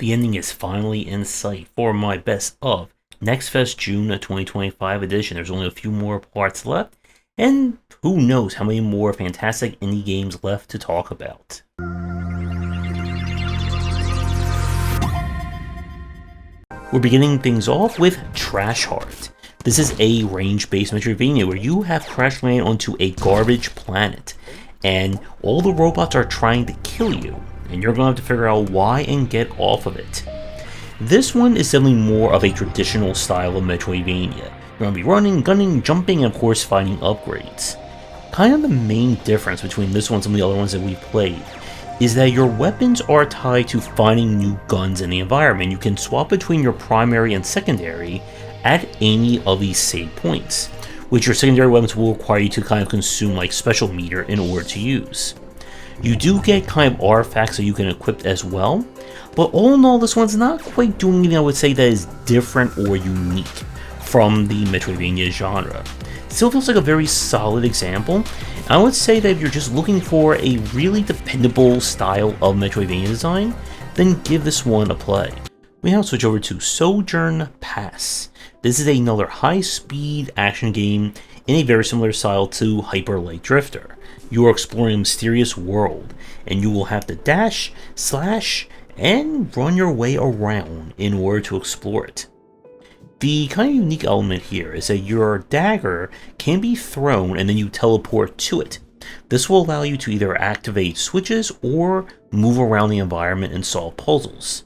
The ending is finally in sight for my best of Next Fest June 2025 edition. There's only a few more parts left, and who knows how many more fantastic indie games left to talk about. We're beginning things off with Trash Heart. This is a range-based Metroidvania where you have crash land onto a garbage planet, and all the robots are trying to kill you, and you're going to have to figure out why and get off of it. This one is definitely more of a traditional style of Metroidvania. You're going to be running, gunning, jumping, and of course finding upgrades. Kind of the main difference between this one and some of the other ones that we've played is that your weapons are tied to finding new guns in the environment. You can swap between your primary and secondary at any of these save points, which your secondary weapons will require you to kind of consume like special meter in order to use. You do get kind of artifacts that you can equip as well, but all in all this one's not quite doing anything I would say that is different or unique from the Metroidvania genre. Still feels like a very solid example. I would say that if you're just looking for a really dependable style of Metroidvania design, then give this one a play. We now switch over to Sojourn Past. This is another high-speed action game in a very similar style to Hyper Light Drifter. You are exploring a mysterious world, and you will have to dash, slash, and run your way around in order to explore it. The kind of unique element here is that your dagger can be thrown and then you teleport to it. This will allow you to either activate switches or move around the environment and solve puzzles.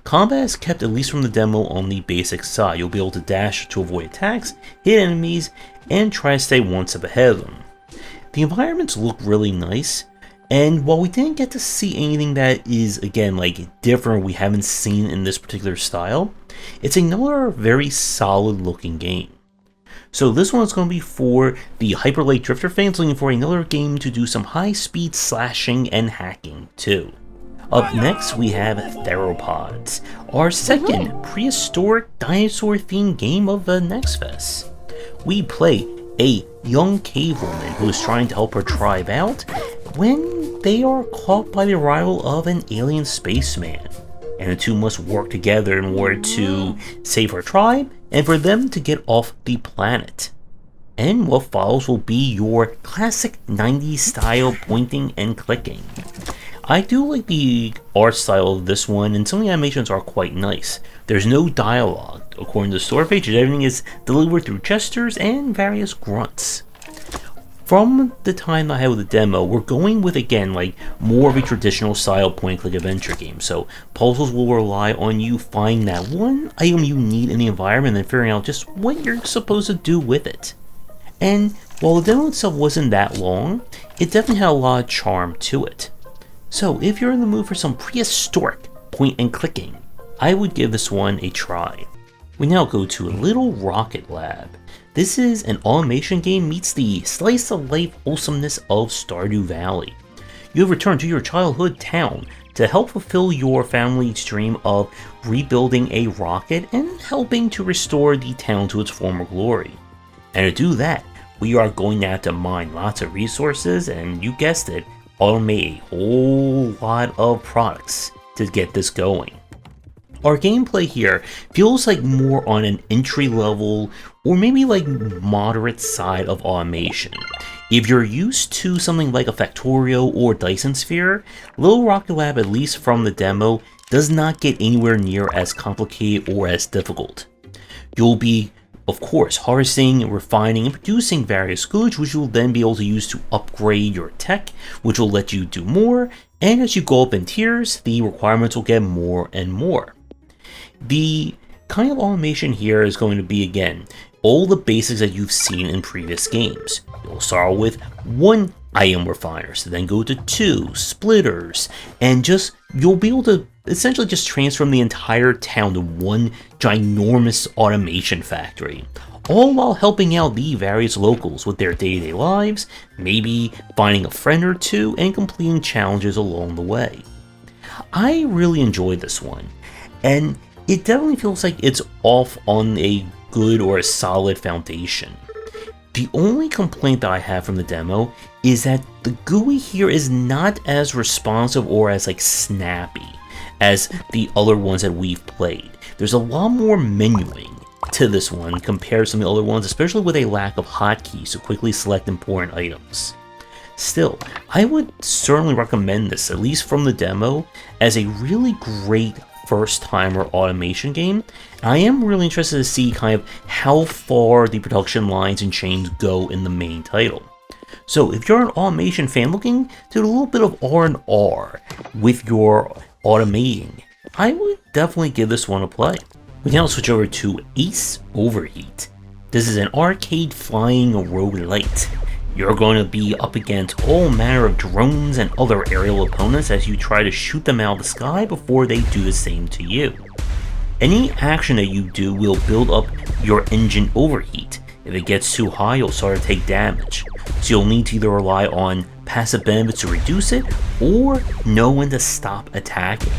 Combat is kept, at least from the demo, on the basic side. You'll be able to dash to avoid attacks, hit enemies, and try to stay one step ahead of them. The environments look really nice, and while we didn't get to see anything that is, again, like different we haven't seen in this particular style, it's another very solid looking game. So this one is going to be for the Hyper Light Drifter fans looking for another game to do some high speed slashing and hacking too. Up next we have Theropods, our second prehistoric dinosaur themed game of the Next Fest. We play a young cave woman who is trying to help her tribe out when they are caught by the arrival of an alien spaceman, and the two must work together in order to save her tribe and for them to get off the planet. And what follows will be your classic 90s style pointing and clicking. I do like the art style of this one, and some of the animations are quite nice. There's no dialogue. According to the story page, everything is delivered through gestures and various grunts. From the time I had with the demo, we're going with, again, like more of a traditional style point-and-click adventure game. So puzzles will rely on you finding that one item you need in the environment and then figuring out just what you're supposed to do with it. And while the demo itself wasn't that long, it definitely had a lot of charm to it. So if you're in the mood for some prehistoric point-and-clicking, I would give this one a try. We now go to Little Rocket Lab. This is an automation game meets the slice-of-life wholesomeness of Stardew Valley. You have returned to your childhood town to help fulfill your family's dream of rebuilding a rocket and helping to restore the town to its former glory. And to do that, we are going to have to mine lots of resources and, you guessed it, automate a whole lot of products to get this going. Our gameplay here feels like more on an entry level or maybe like moderate side of automation. If you're used to something like a Factorio or Dyson Sphere, Little Rocket Lab, at least from the demo, does not get anywhere near as complicated or as difficult. You'll be, of course, harvesting, refining, and producing various goods, which you'll then be able to use to upgrade your tech, which will let you do more, and as you go up in tiers, the requirements will get more and more. The kind of automation here is going to be, again, all the basics that you've seen in previous games. You'll start with one item refiner, so then go to two, splitters, and you'll be able to essentially just transform the entire town to one ginormous automation factory, all while helping out the various locals with their day-to-day lives, maybe finding a friend or two, and completing challenges along the way. I really enjoyed this one, and it definitely feels like it's off on a good or a solid foundation. The only complaint that I have from the demo is that the GUI here is not as responsive or as snappy as the other ones that we've played. There's a lot more menuing to this one compared to some of the other ones, especially with a lack of hotkeys to quickly select important items. Still, I would certainly recommend this, at least from the demo, as a really great first-timer automation game. I am really interested to see kind of how far the production lines and chains go in the main title. So if you're an automation fan looking to do a little bit of R&R with your automating, I would definitely give this one a play. We now switch over to Ace Overheat. This is an arcade flying roguelite. You're going to be up against all manner of drones and other aerial opponents as you try to shoot them out of the sky before they do the same to you. Any action that you do will build up your engine overheat. If it gets too high, you'll start to take damage. So you'll need to either rely on passive benefits to reduce it, or know when to stop attacking.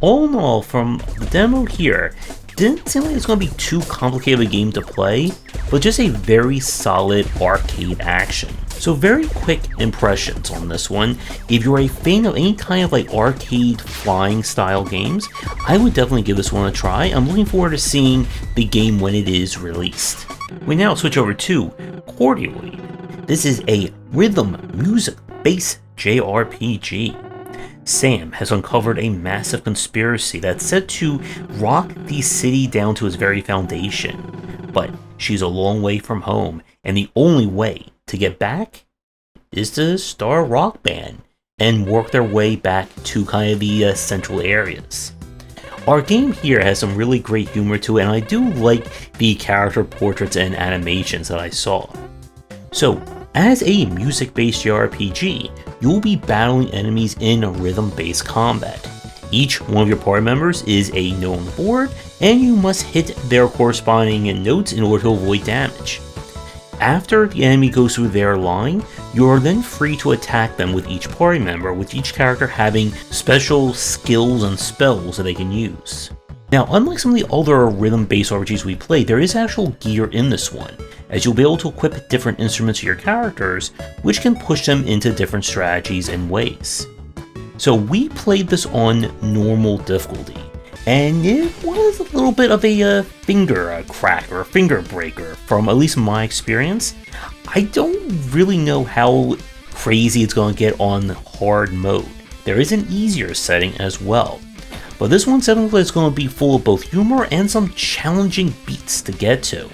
All in all, from the demo here, didn't seem like it's going to be too complicated a game to play, but just a very solid arcade action. So very quick impressions on this one. If you're a fan of any kind of like arcade flying style games, I would definitely give this one a try. I'm looking forward to seeing the game when it is released. We now switch over to Chordioid. This is a rhythm music based JRPG. Sam has uncovered a massive conspiracy that's set to rock the city down to its very foundation. But she's a long way from home, and the only way to get back is to start a rock band and work their way back to kind of the central areas. Our game here has some really great humor to it, and I do like the character portraits and animations that I saw. So, as a music-based JRPG, you'll be battling enemies in a rhythm-based combat. Each one of your party members is a node on the board, and you must hit their corresponding notes in order to avoid damage. After the enemy goes through their line, you are then free to attack them with each party member, with each character having special skills and spells that they can use. Now, unlike some of the other rhythm-based RPGs we played, there is actual gear in this one, as you'll be able to equip different instruments to your characters, which can push them into different strategies and ways. So we played this on normal difficulty, and it was a little bit of a finger crack or a finger breaker from at least my experience. I don't really know how crazy it's going to get on hard mode. There is an easier setting as well. But this one sounds like it's going to be full of both humor and some challenging beats to get to.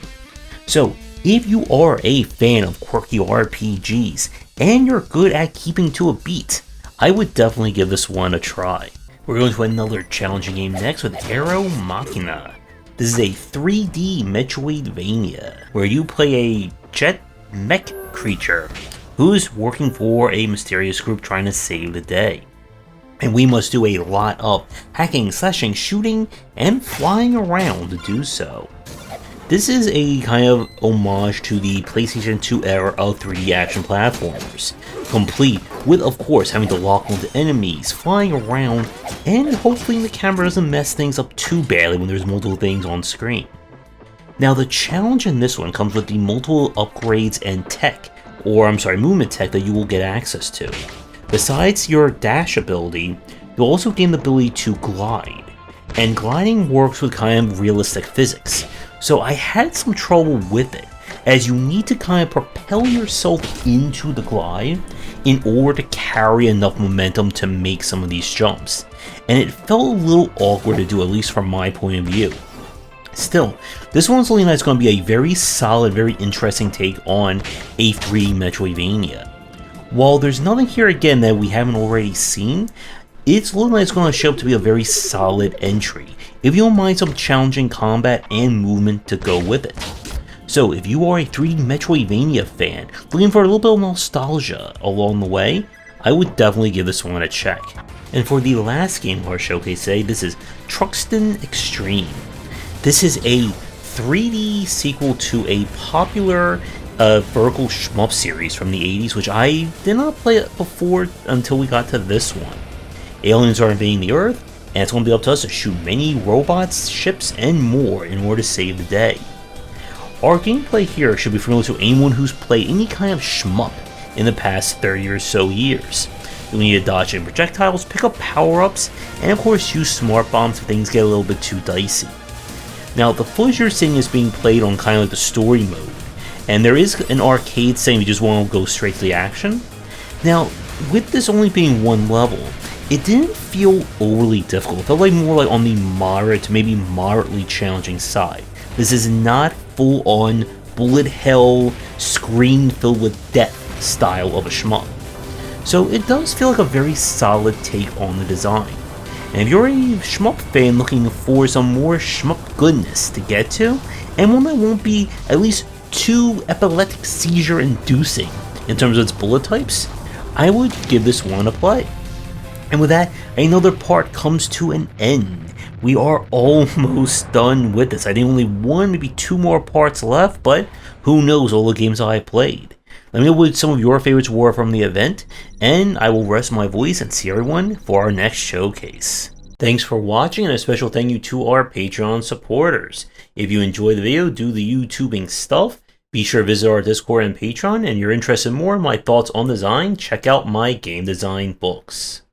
So, if you are a fan of quirky RPGs and you're good at keeping to a beat, I would definitely give this one a try. We're going to another challenging game next with AeroMachina. This is a 3D Metroidvania where you play a jet mech creature who's working for a mysterious group trying to save the day. And we must do a lot of hacking, slashing, shooting, and flying around to do so. This is a kind of homage to the PlayStation 2 era of 3D action platformers, complete with, of course, having to lock onto enemies, flying around, and hopefully the camera doesn't mess things up too badly when there's multiple things on screen. Now, the challenge in this one comes with the multiple upgrades and tech, or movement tech that you will get access to. Besides your dash ability, you'll also gain the ability to glide, and gliding works with kind of realistic physics, so I had some trouble with it, as you need to kind of propel yourself into the glide in order to carry enough momentum to make some of these jumps, and it felt a little awkward to do, at least from my point of view. Still, this one's looking like it's going to be a very solid, very interesting take on a 3D Metroidvania. While there's nothing here again that we haven't already seen, it's looking like it's going to show up to be a very solid entry, if you don't mind some challenging combat and movement to go with it. So if you are a 3D Metroidvania fan, looking for a little bit of nostalgia along the way, I would definitely give this one a check. And for the last game of our showcase today, this is Truxton Extreme. This is a 3D sequel to a popular vertical shmup series from the 80s, which I did not play it before until we got to this one. Aliens are invading the Earth, and it's going to be up to us to shoot many robots, ships, and more in order to save the day. Our gameplay here should be familiar to anyone who's played any kind of shmup in the past 30 or so years. You'll need to dodge in projectiles, pick up power-ups, and of course use smart bombs if things get a little bit too dicey. Now, the footage you're seeing is being played on kind of like the story mode, and there is an arcade setting if you just want to go straight to the action. Now, with this only being one level, it didn't feel overly difficult. It felt like more like on the moderate to maybe moderately challenging side. This is not full-on bullet hell, screen filled with death style of a shmup. So it does feel like a very solid take on the design. And if you're a shmup fan looking for some more shmup goodness to get to, and one that won't be at least too epileptic seizure inducing in terms of its bullet types, I would give this one a play. And with that, another part comes to an end. We are almost done with this. I think only one, maybe two more parts left, but who knows all the games I played. Let me know what some of your favorites were from the event, and I will rest my voice and see everyone for our next showcase. Thanks for watching, and a special thank you to our Patreon supporters. If you enjoyed the video, do the YouTubing stuff, be sure to visit our Discord and Patreon, and if you're interested in more in my thoughts on design, check out my game design books.